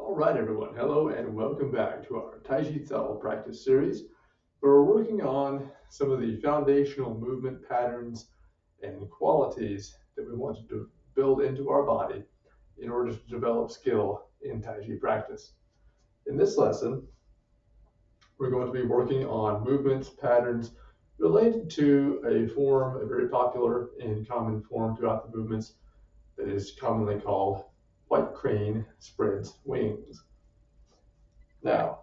All right, everyone. Hello and welcome back to our Taiji Cao practice series, where we're working on some of the foundational movement patterns and qualities that we want to build into our body in order to develop skill in Taiji practice. In this lesson, we're going to be working on movements, patterns related to a form, a very popular and common form throughout the movements that is commonly called white crane spreads wings. Now,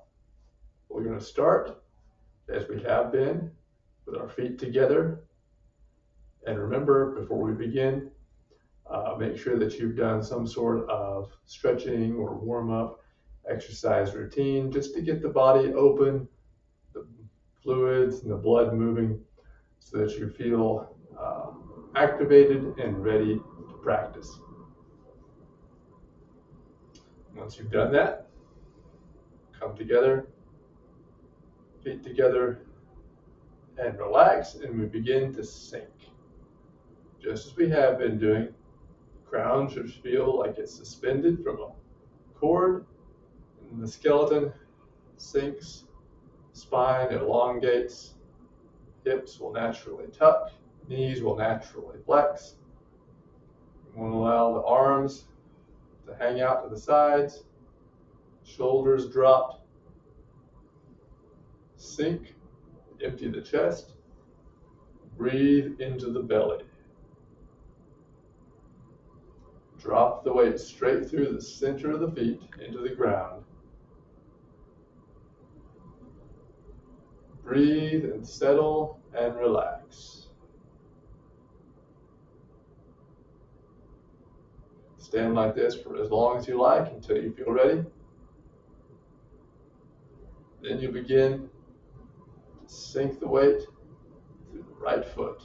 we're going to start as we have been with our feet together. And remember, before we begin, make sure that you've done some sort of stretching or warm-up exercise routine just to get the body open, the fluids and the blood moving so that you feel activated and ready to practice. Once you've done that, come together, feet together, and relax, and we begin to sink. Just as we have been doing, the crown should feel like it's suspended from a cord, and the skeleton sinks, spine elongates, hips will naturally tuck, knees will naturally flex. We want to allow the arms to hang out to the sides, shoulders dropped, sink, empty the chest, breathe into the belly. Drop the weight straight through the center of the feet into the ground. Breathe and settle and relax. Stand like this for as long as you like until you feel ready. Then you begin to sink the weight through the right foot.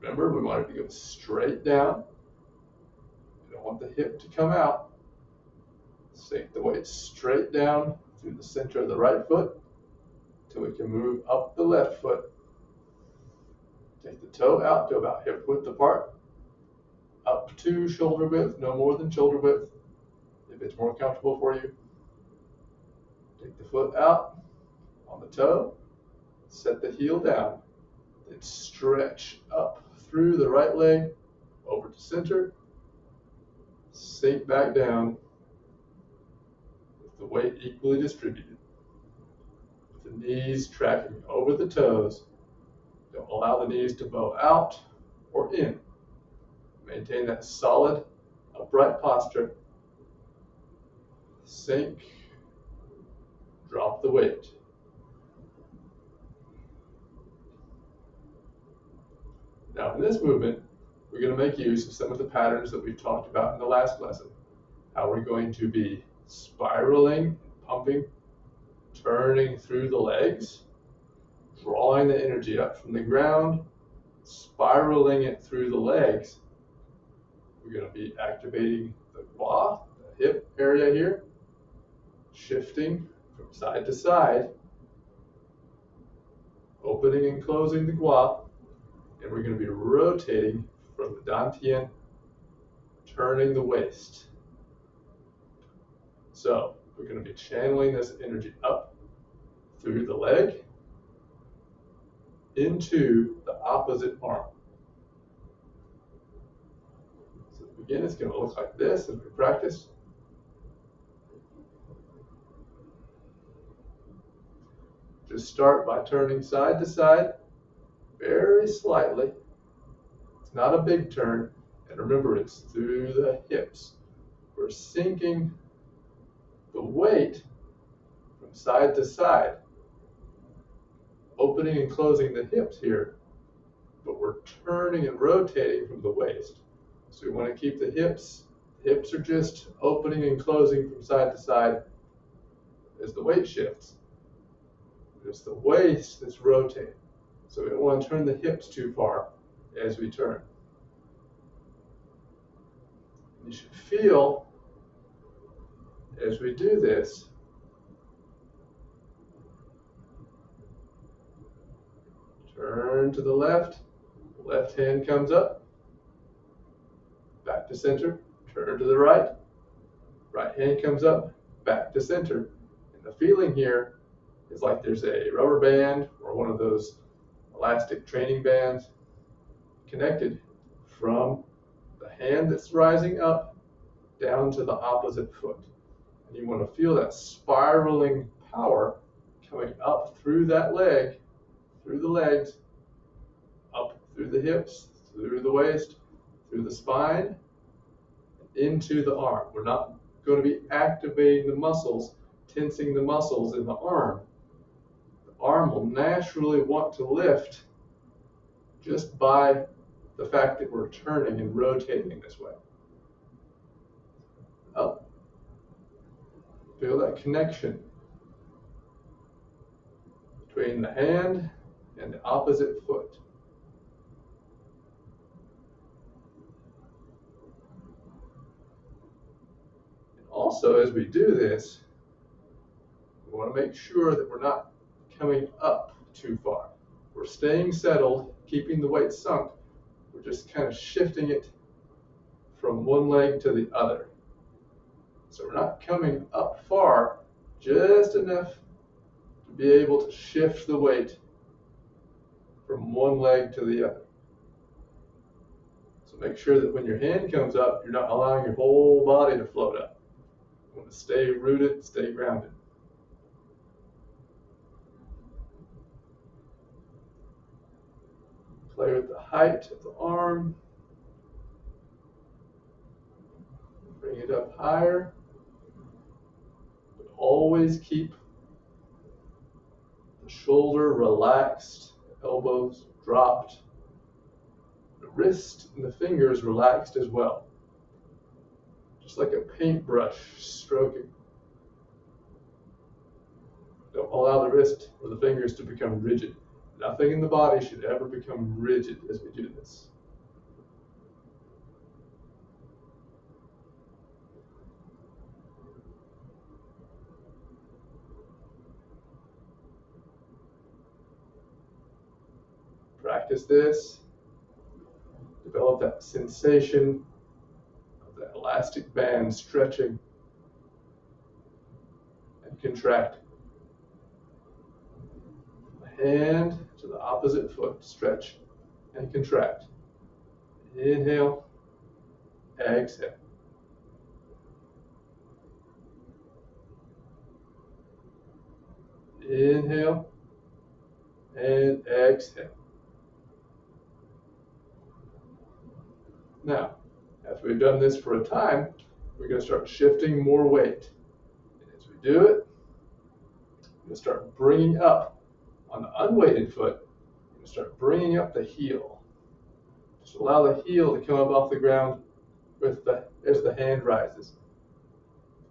Remember, we want it to go straight down. You don't want the hip to come out. Sink the weight straight down through the center of the right foot till we can move up the left foot. Take the toe out to about hip width apart, up to shoulder width, no more than shoulder width, if it's more comfortable for you. Take the foot out on the toe, set the heel down, then stretch up through the right leg, over to center, sink back down with the weight equally distributed. With the knees tracking over the toes, don't allow the knees to bow out or in. Maintain that solid, upright posture. Sink, drop the weight. Now in this movement, we're going to make use of some of the patterns that we've talked about in the last lesson. How we're going to be spiraling, pumping, turning through the legs, drawing the energy up from the ground, spiraling it through the legs. We're going to be activating the gua, the hip area here, shifting from side to side, opening and closing the gua, and we're going to be rotating from the dantian, turning the waist. So we're going to be channeling this energy up through the leg into the opposite arm. So to begin, it's going to look like this as we practice. Just start by turning side to side very slightly. It's not a big turn, and remember, it's through the hips. We're sinking the weight from side to side, opening and closing the hips here, but we're turning and rotating from the waist. So we want to keep the hips are just opening and closing from side to side as the weight shifts. It's the waist that's rotating. So we don't want to turn the hips too far as we turn. You should feel, as we do this, turn to the left hand comes up, back to center, turn to the right, Right hand comes up, back to center. And the feeling here is like there's a rubber band or one of those elastic training bands connected from the hand that's rising up down to the opposite foot. And you want to feel that spiraling power coming up through that leg, through the legs, up through the hips, through the waist, through the spine, into the arm. We're not going to be activating the muscles, tensing the muscles in the arm. The arm will naturally want to lift just by the fact that we're turning and rotating this way. Up. Feel that connection between the hand and the opposite foot. And also, as we do this, we want to make sure that we're not coming up too far. We're staying settled, keeping the weight sunk. We're just kind of shifting it from one leg to the other. So we're not coming up far, just enough to be able to shift the weight from one leg to the other. So make sure that when your hand comes up, you're not allowing your whole body to float up. You want to stay rooted, stay grounded. Play with the height of the arm. Bring it up higher. But always keep the shoulder relaxed, the elbows dropped. The wrist and the fingers relaxed as well. Just like a paintbrush stroking. Don't allow the wrist or the fingers to become rigid. Nothing in the body should ever become rigid as we do this. Practice this. Develop that sensation of that elastic band stretching and contracting. The hand to the opposite foot, stretch and contract. Inhale, exhale. Inhale and exhale. Now, after we've done this for a time, we're going to start shifting more weight. And as we do it, we're going to start bringing up on the unweighted foot. We're going to start bringing up the heel. Just allow the heel to come up off the ground as the hand rises.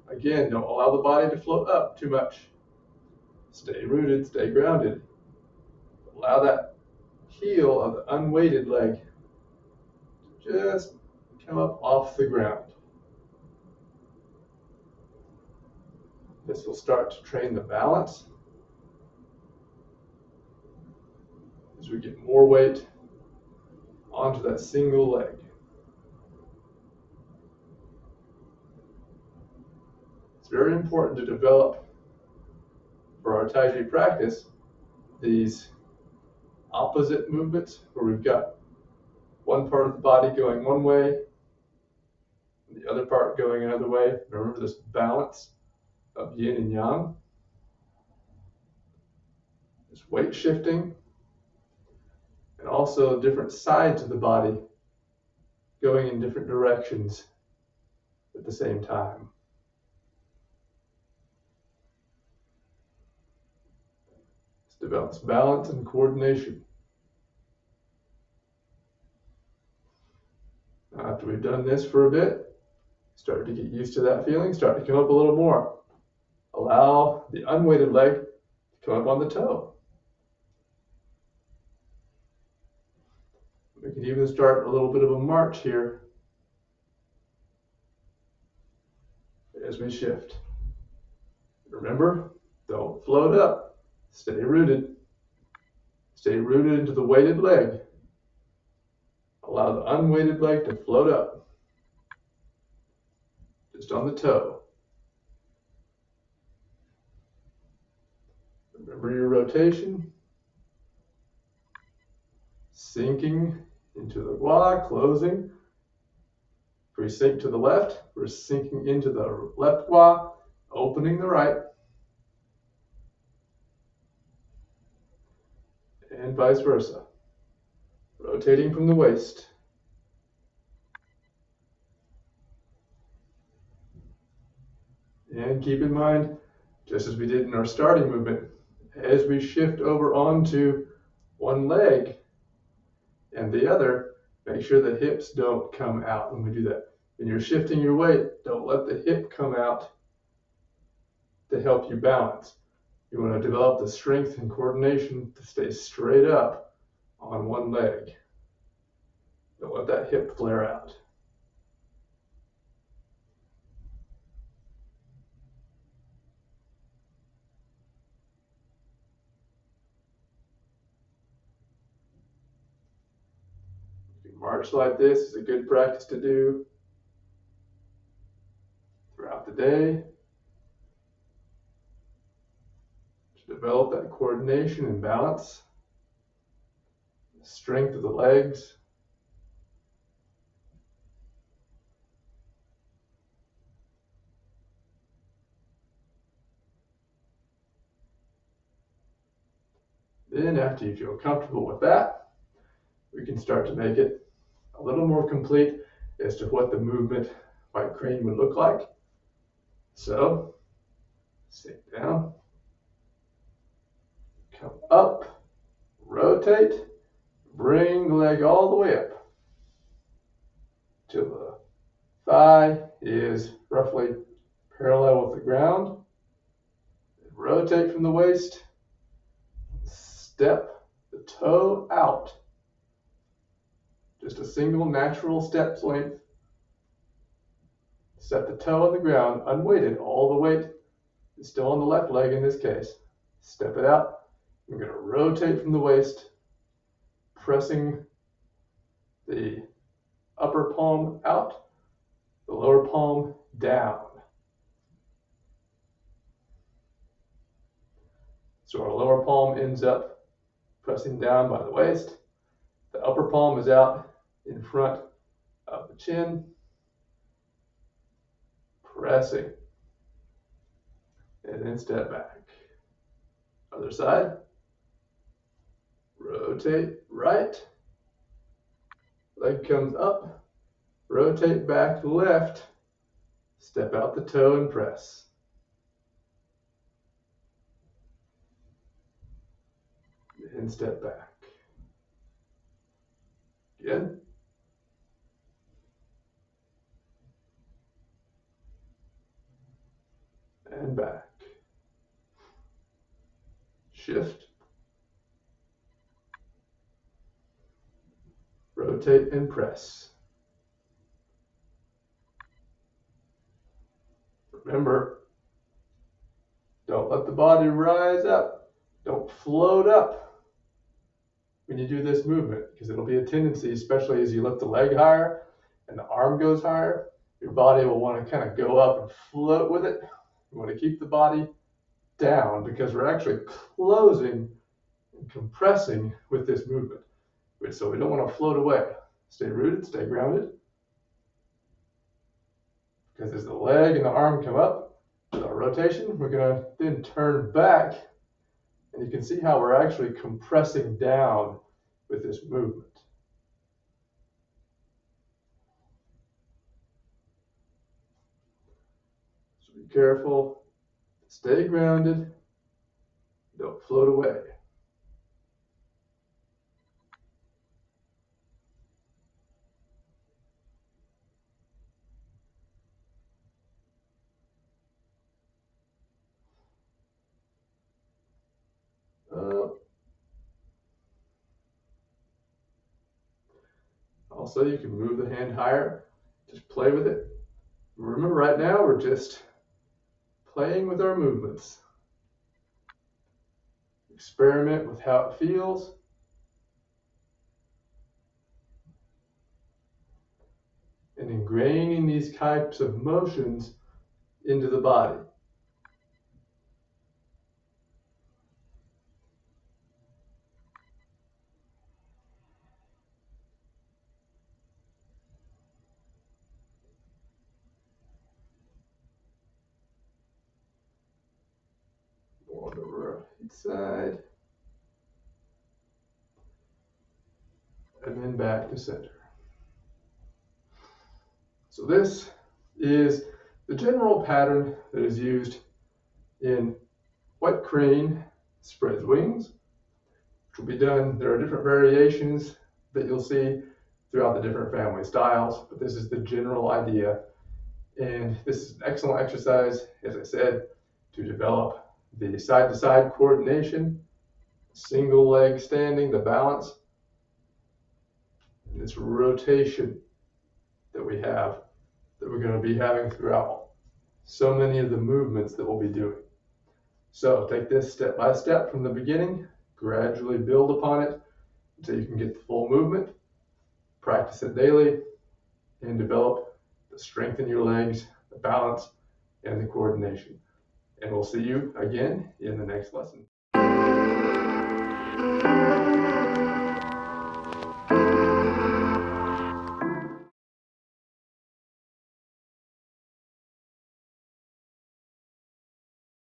Again, don't allow the body to float up too much. Stay rooted, stay grounded. Allow that heel of the unweighted leg to just come up off the ground. This will start to train the balance as we get more weight onto that single leg. It's very important to develop, for our Tai Chi practice, these opposite movements where we've got one part of the body going one way, and the other part going another way. Remember this balance of yin and yang, this weight shifting, and also different sides of the body going in different directions at the same time. This develops balance and coordination. Now, after we've done this for a bit, start to get used to that feeling, start to come up a little more. Allow the unweighted leg to come up on the toe. We can even start a little bit of a march here as we shift. Remember, don't float up. Stay rooted. Stay rooted into the weighted leg. Allow the unweighted leg to float up. Just on the toe. Remember your rotation. Sinking into the gua, closing. If we sink to the left, we're sinking into the left gua, opening the right. And vice versa. Rotating from the waist. And keep in mind, just as we did in our starting movement, as we shift over onto one leg and the other, make sure the hips don't come out when we do that. When you're shifting your weight, don't let the hip come out to help you balance. You want to develop the strength and coordination to stay straight up on one leg. Don't let that hip flare out. March like this is a good practice to do throughout the day to develop that coordination and balance, the strength of the legs. Then after you feel comfortable with that, we can start to make it a little more complete as to what the movement by crane would look like. So, sit down, come up, rotate, bring the leg all the way up till the thigh is roughly parallel with the ground. Rotate from the waist, step the toe out. Just a single natural step's length. Set the toe on the ground, unweighted. All the weight is still on the left leg in this case. Step it out. We're going to rotate from the waist, pressing the upper palm out, the lower palm down. So our lower palm ends up pressing down by the waist. The upper palm is out in front of the chin, pressing, and then step back. Other side. Rotate right. Leg comes up. Rotate back left. Step out the toe and press. And step back. Again. And back. Shift. Rotate and press. Remember, don't let the body rise up. Don't float up when you do this movement, because it'll be a tendency, especially as you lift the leg higher and the arm goes higher, your body will want to kind of go up and float with it. You want to keep the body down because we're actually closing and compressing with this movement. So we don't want to float away. Stay rooted, stay grounded. Because as the leg and the arm come up with our rotation, we're going to then turn back, and you can see how we're actually compressing down with this movement. So be careful, stay grounded, don't float away. Also, you can move the hand higher, just play with it. Remember, right now we're just playing with our movements. Experiment with how it feels. And ingraining these types of motions into the body. side, and then back to center. So this is the general pattern that is used in what crane spreads wings, which will be done. There are different variations that you'll see throughout the different family styles, but this is the general idea. And this is an excellent exercise, as I said, to develop the side-to-side coordination, single leg standing, the balance, and this rotation that we have, that we're going to be having throughout so many of the movements that we'll be doing. So take this step by step from the beginning, gradually build upon it until you can get the full movement. Practice it daily and develop the strength in your legs, the balance, and the coordination. And we'll see you again in the next lesson.